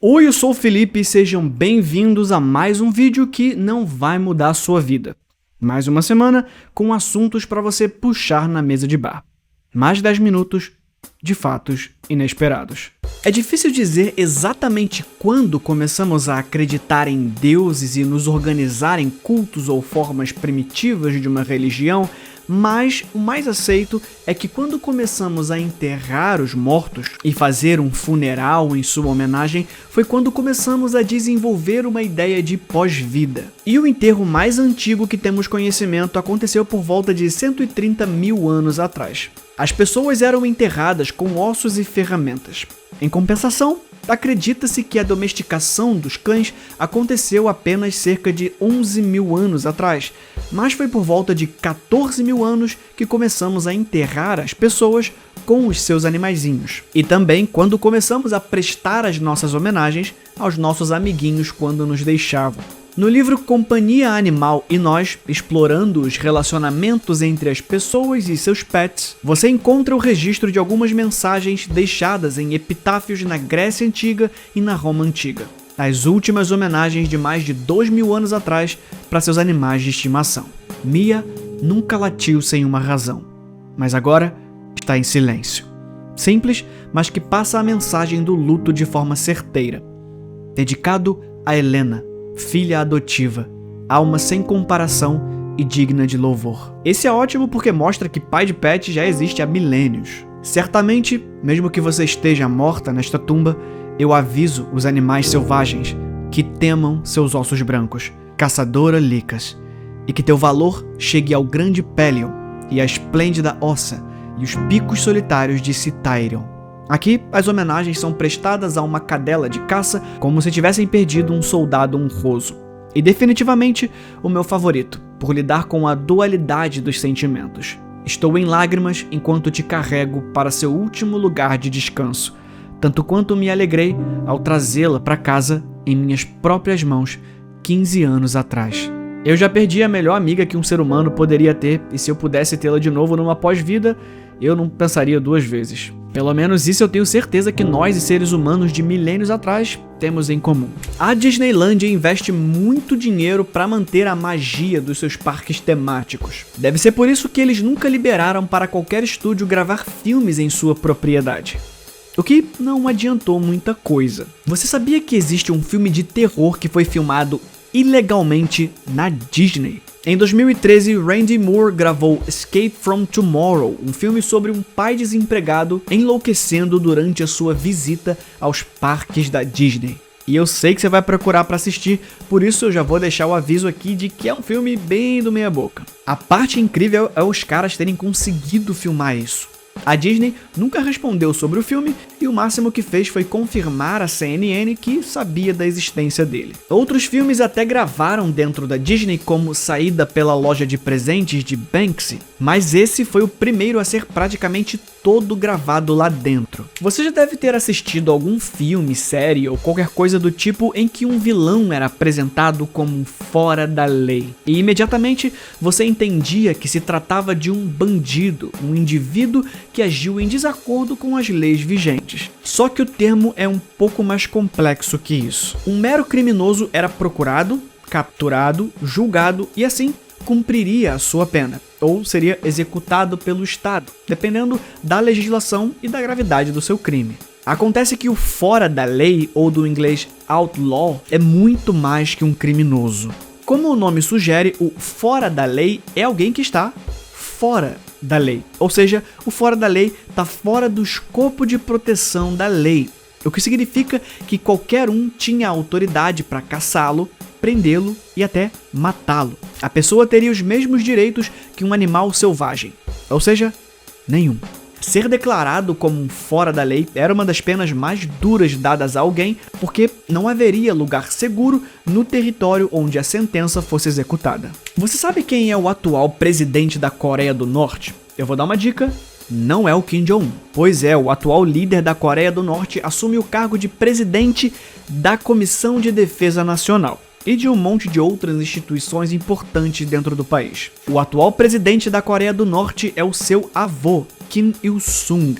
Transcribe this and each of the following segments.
Oi, eu sou o Felipe e sejam bem-vindos a mais um vídeo que não vai mudar a sua vida. Mais uma semana com assuntos para você puxar na mesa de bar. Mais 10 minutos de fatos inesperados. É difícil dizer exatamente quando começamos a acreditar em deuses e nos organizar em cultos ou formas primitivas de uma religião, mas o mais aceito é que quando começamos a enterrar os mortos e fazer um funeral em sua homenagem, foi quando começamos a desenvolver uma ideia de pós-vida. E o enterro mais antigo que temos conhecimento aconteceu por volta de 130 mil anos atrás. As pessoas eram enterradas com ossos e ferramentas. Em compensação, acredita-se que a domesticação dos cães aconteceu apenas cerca de 11 mil anos atrás, mas foi por volta de 14 mil anos que começamos a enterrar as pessoas com os seus animaizinhos. E também quando começamos a prestar as nossas homenagens aos nossos amiguinhos quando nos deixavam. No livro Companhia Animal e Nós, explorando os relacionamentos entre as pessoas e seus pets, você encontra o registro de algumas mensagens deixadas em epitáfios na Grécia Antiga e na Roma Antiga. As últimas homenagens de mais de 2 mil anos atrás para seus animais de estimação. Mia nunca latiu sem uma razão, mas agora está em silêncio. Simples, mas que passa a mensagem do luto de forma certeira. Dedicado a Helena, filha adotiva, alma sem comparação e digna de louvor. Esse é ótimo porque mostra que pai de pet já existe há milênios. Certamente, mesmo que você esteja morta nesta tumba, eu aviso os animais selvagens que temam seus ossos brancos, caçadora Licas, e que teu valor chegue ao grande Pelion e à esplêndida Ossa e os picos solitários de Cithairion. Aqui, as homenagens são prestadas a uma cadela de caça como se tivessem perdido um soldado honroso. E definitivamente o meu favorito, por lidar com a dualidade dos sentimentos. Estou em lágrimas enquanto te carrego para seu último lugar de descanso, tanto quanto me alegrei ao trazê-la para casa em minhas próprias mãos 15 anos atrás. Eu já perdi a melhor amiga que um ser humano poderia ter, e se eu pudesse tê-la de novo numa pós-vida, eu não pensaria duas vezes. Pelo menos isso eu tenho certeza que nós e seres humanos de milênios atrás temos em comum. A Disneylandia investe muito dinheiro para manter a magia dos seus parques temáticos. Deve ser por isso que eles nunca liberaram para qualquer estúdio gravar filmes em sua propriedade. O que não adiantou muita coisa. Você sabia que existe um filme de terror que foi filmado ilegalmente na Disney? Em 2013, Randy Moore gravou Escape from Tomorrow, um filme sobre um pai desempregado enlouquecendo durante a sua visita aos parques da Disney. E eu sei que você vai procurar para assistir, por isso eu já vou deixar o aviso aqui de que é um filme bem do meia boca. A parte incrível é os caras terem conseguido filmar isso. A Disney nunca respondeu sobre o filme e o máximo que fez foi confirmar à CNN que sabia da existência dele. Outros filmes até gravaram dentro da Disney, como Saída pela Loja de Presentes de Banksy, mas esse foi o primeiro a ser praticamente todo gravado lá dentro. Você já deve ter assistido algum filme, série ou qualquer coisa do tipo em que um vilão era apresentado como um fora da lei. E imediatamente você entendia que se tratava de um bandido, um indivíduo que agiu em desacordo com as leis vigentes. Só que o termo é um pouco mais complexo que isso. Um mero criminoso era procurado, capturado, julgado e assim cumpriria a sua pena, ou seria executado pelo Estado, dependendo da legislação e da gravidade do seu crime. Acontece que o fora da lei, ou do inglês outlaw, é muito mais que um criminoso. Como o nome sugere, o fora da lei é alguém que está fora da lei, ou seja, o fora da lei está fora do escopo de proteção da lei, o que significa que qualquer um tinha autoridade para caçá-lo, prendê-lo e até matá-lo. A pessoa teria os mesmos direitos que um animal selvagem, ou seja, nenhum. Ser declarado como um fora da lei era uma das penas mais duras dadas a alguém, porque não haveria lugar seguro no território onde a sentença fosse executada. Você sabe quem é o atual presidente da Coreia do Norte? Eu vou dar uma dica. Não é o Kim Jong-un. Pois é, o atual líder da Coreia do Norte assume o cargo de presidente da Comissão de Defesa Nacional e de um monte de outras instituições importantes dentro do país. O atual presidente da Coreia do Norte é o seu avô, Kim Il-sung.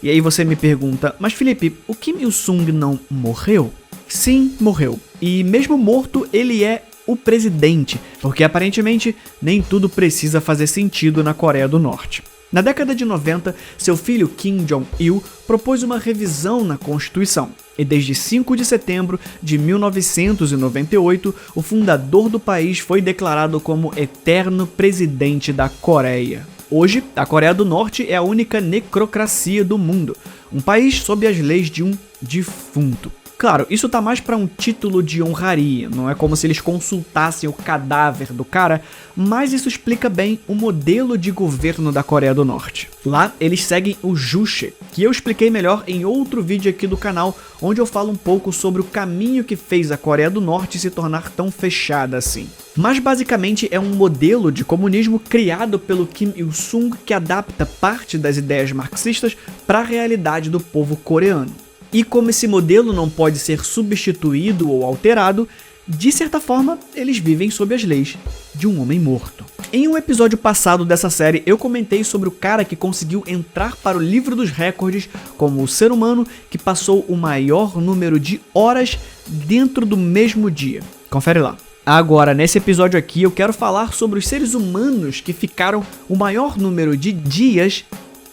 E aí você me pergunta, mas Felipe, o Kim Il-sung não morreu? Sim, morreu. E mesmo morto, ele é o presidente, porque aparentemente nem tudo precisa fazer sentido na Coreia do Norte. Na década de 90, seu filho Kim Jong-il propôs uma revisão na Constituição, e desde 5 de setembro de 1998, o fundador do país foi declarado como eterno presidente da Coreia. Hoje, a Coreia do Norte é a única necrocracia do mundo, um país sob as leis de um defunto. Claro, isso tá mais para um título de honraria, não é como se eles consultassem o cadáver do cara, mas isso explica bem o modelo de governo da Coreia do Norte. Lá, eles seguem o Juche, que eu expliquei melhor em outro vídeo aqui do canal, onde eu falo um pouco sobre o caminho que fez a Coreia do Norte se tornar tão fechada assim. Mas basicamente é um modelo de comunismo criado pelo Kim Il-sung que adapta parte das ideias marxistas para a realidade do povo coreano. E como esse modelo não pode ser substituído ou alterado, de certa forma, eles vivem sob as leis de um homem morto. Em um episódio passado dessa série, eu comentei sobre o cara que conseguiu entrar para o livro dos recordes como o ser humano que passou o maior número de horas dentro do mesmo dia. Confere lá. Agora, nesse episódio aqui, eu quero falar sobre os seres humanos que ficaram o maior número de dias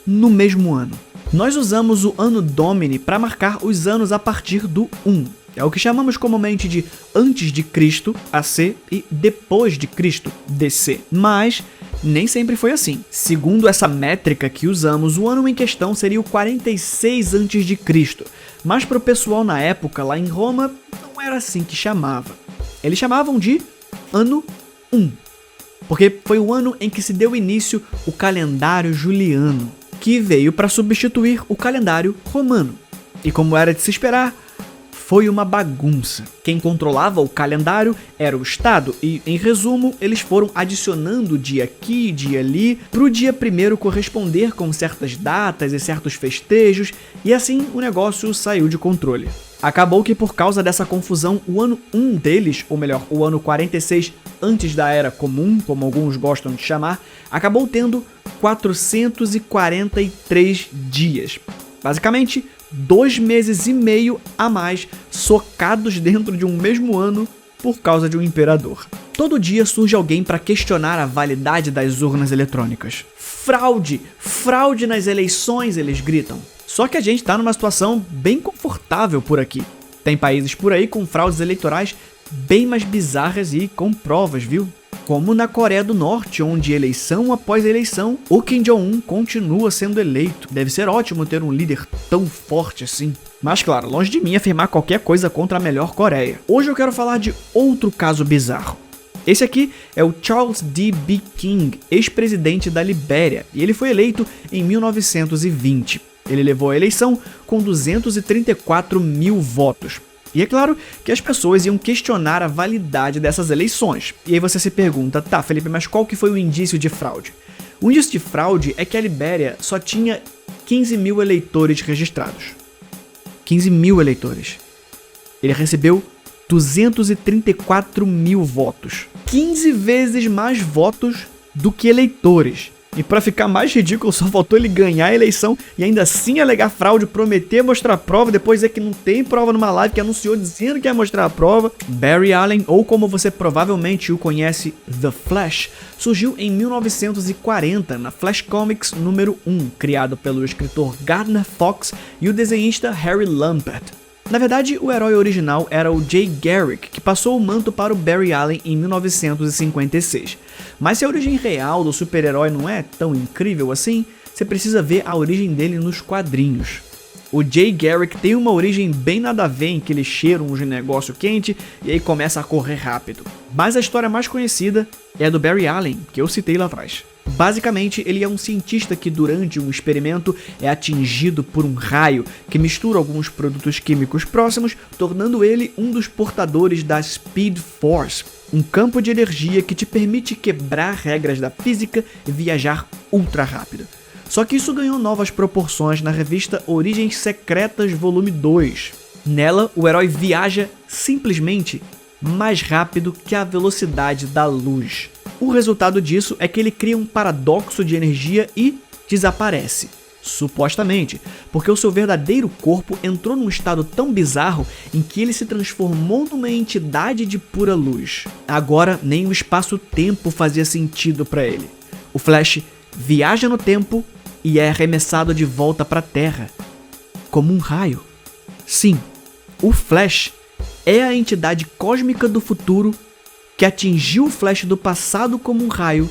no mesmo ano. Nós usamos o Anno Domini para marcar os anos a partir do 1. É o que chamamos comumente de antes de Cristo, AC, e depois de Cristo, DC. Mas nem sempre foi assim. Segundo essa métrica que usamos, o ano em questão seria o 46 a.C. Mas para o pessoal na época, lá em Roma, não era assim que chamava. Eles chamavam de Ano 1, porque foi o ano em que se deu início o calendário juliano, que veio para substituir o calendário romano. E como era de se esperar, foi uma bagunça. Quem controlava o calendário era o Estado e, em resumo, eles foram adicionando dia aqui e dia ali para o dia primeiro corresponder com certas datas e certos festejos, e assim o negócio saiu de controle. Acabou que por causa dessa confusão, o ano 1 deles, ou melhor, o ano 46 antes da Era Comum, como alguns gostam de chamar, acabou tendo 443 dias. Basicamente, 2 meses e meio a mais socados dentro de um mesmo ano por causa de um imperador. Todo dia surge alguém para questionar a validade das urnas eletrônicas. Fraude! Fraude nas eleições, eles gritam. Só que a gente tá numa situação bem confortável por aqui. Tem países por aí com fraudes eleitorais bem mais bizarras e com provas, viu? Como na Coreia do Norte, onde eleição após eleição, o Kim Jong-un continua sendo eleito. Deve ser ótimo ter um líder tão forte assim. Mas claro, longe de mim afirmar qualquer coisa contra a melhor Coreia. Hoje eu quero falar de outro caso bizarro. Esse aqui é o Charles D.B. King, ex-presidente da Libéria, e ele foi eleito em 1920. Ele levou a eleição com 234 mil votos. E é claro que as pessoas iam questionar a validade dessas eleições. E aí você se pergunta, tá, Felipe, mas qual que foi o indício de fraude? O indício de fraude é que a Libéria só tinha 15 mil eleitores registrados. 15 mil eleitores. Ele recebeu 234 mil votos. 15 vezes mais votos do que eleitores. E para ficar mais ridículo, só faltou ele ganhar a eleição e ainda assim alegar fraude, prometer mostrar a prova, depois dizer que não tem prova numa live que anunciou dizendo que ia mostrar a prova. Barry Allen, ou como você provavelmente o conhece, The Flash, surgiu em 1940 na Flash Comics número 1, criado pelo escritor Gardner Fox e o desenhista Harry Lampert. Na verdade, o herói original era o Jay Garrick, que passou o manto para o Barry Allen em 1956. Mas se a origem real do super-herói não é tão incrível assim, você precisa ver a origem dele nos quadrinhos. O Jay Garrick tem uma origem bem nada a ver, em que ele cheira um negócio quente e aí começa a correr rápido. Mas a história mais conhecida é a do Barry Allen, que eu citei lá atrás. Basicamente, ele é um cientista que durante um experimento é atingido por um raio que mistura alguns produtos químicos próximos, tornando ele um dos portadores da Speed Force, um campo de energia que te permite quebrar regras da física e viajar ultra rápido. Só que isso ganhou novas proporções na revista Origens Secretas Volume 2. Nela, o herói viaja simplesmente mais rápido que a velocidade da luz. O resultado disso é que ele cria um paradoxo de energia e desaparece. Supostamente, porque o seu verdadeiro corpo entrou num estado tão bizarro em que ele se transformou numa entidade de pura luz. Agora, nem o espaço-tempo fazia sentido para ele. O Flash viaja no tempo e é arremessado de volta para a Terra, como um raio. Sim, o Flash é a entidade cósmica do futuro que atingiu o Flash do passado como um raio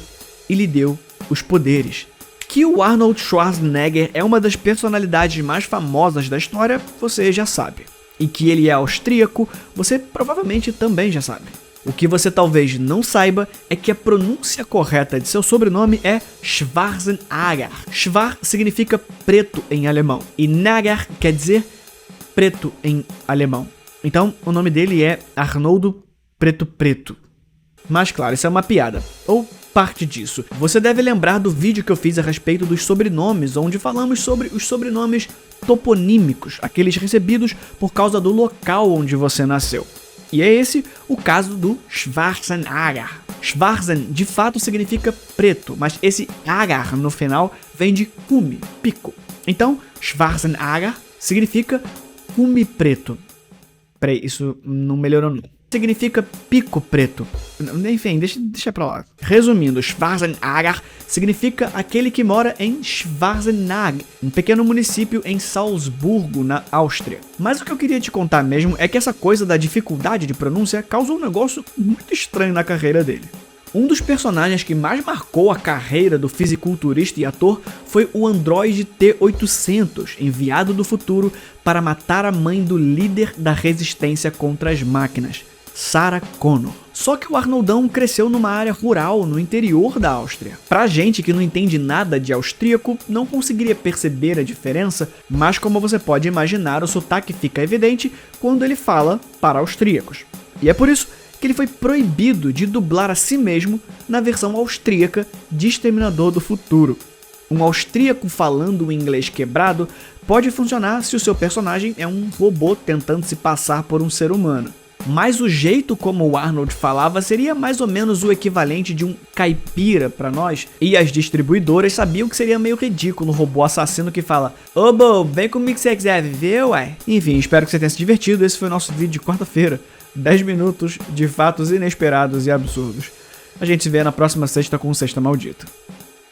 e lhe deu os poderes. Que o Arnold Schwarzenegger é uma das personalidades mais famosas da história, você já sabe. E que ele é austríaco, você provavelmente também já sabe. O que você talvez não saiba é que a pronúncia correta de seu sobrenome é Schwarzenegger. Schwar significa preto em alemão e Nager quer dizer preto em alemão. Então, o nome dele é Arnoldo Preto Preto. Mas claro, isso é uma piada, ou parte disso. Você deve lembrar do vídeo que eu fiz a respeito dos sobrenomes, onde falamos sobre os sobrenomes toponímicos, aqueles recebidos por causa do local onde você nasceu. E é esse o caso do Schwarzenegger. Schwarzen de fato significa preto, mas esse Agar no final vem de cume, pico. Então, Schwarzenegger significa cume preto. Peraí, isso não melhorou não. Significa pico preto. Enfim, deixa pra lá. Resumindo, Schwarzenegger significa aquele que mora em Schwarzenegg, um pequeno município em Salzburgo, na Áustria. Mas o que eu queria te contar mesmo é que essa coisa da dificuldade de pronúncia causou um negócio muito estranho na carreira dele. Um dos personagens que mais marcou a carreira do fisiculturista e ator foi o androide T-800, enviado do futuro para matar a mãe do líder da resistência contra as máquinas, Sarah Connor. Só que o Arnoldão cresceu numa área rural no interior da Áustria. Pra gente que não entende nada de austríaco, não conseguiria perceber a diferença, mas como você pode imaginar, o sotaque fica evidente quando ele fala para austríacos. E é por isso que ele foi proibido de dublar a si mesmo na versão austríaca de Exterminador do Futuro. Um austríaco falando o inglês quebrado pode funcionar se o seu personagem é um robô tentando se passar por um ser humano. Mas o jeito como o Arnold falava seria mais ou menos o equivalente de um caipira pra nós, e as distribuidoras sabiam que seria meio ridículo um robô assassino que fala "Ô, bobo, vem comigo que você quiser viver, ué". Enfim, espero que você tenha se divertido, esse foi o nosso vídeo de quarta-feira. 10 minutos de fatos inesperados e absurdos. A gente se vê na próxima sexta com o Sexta Maldita.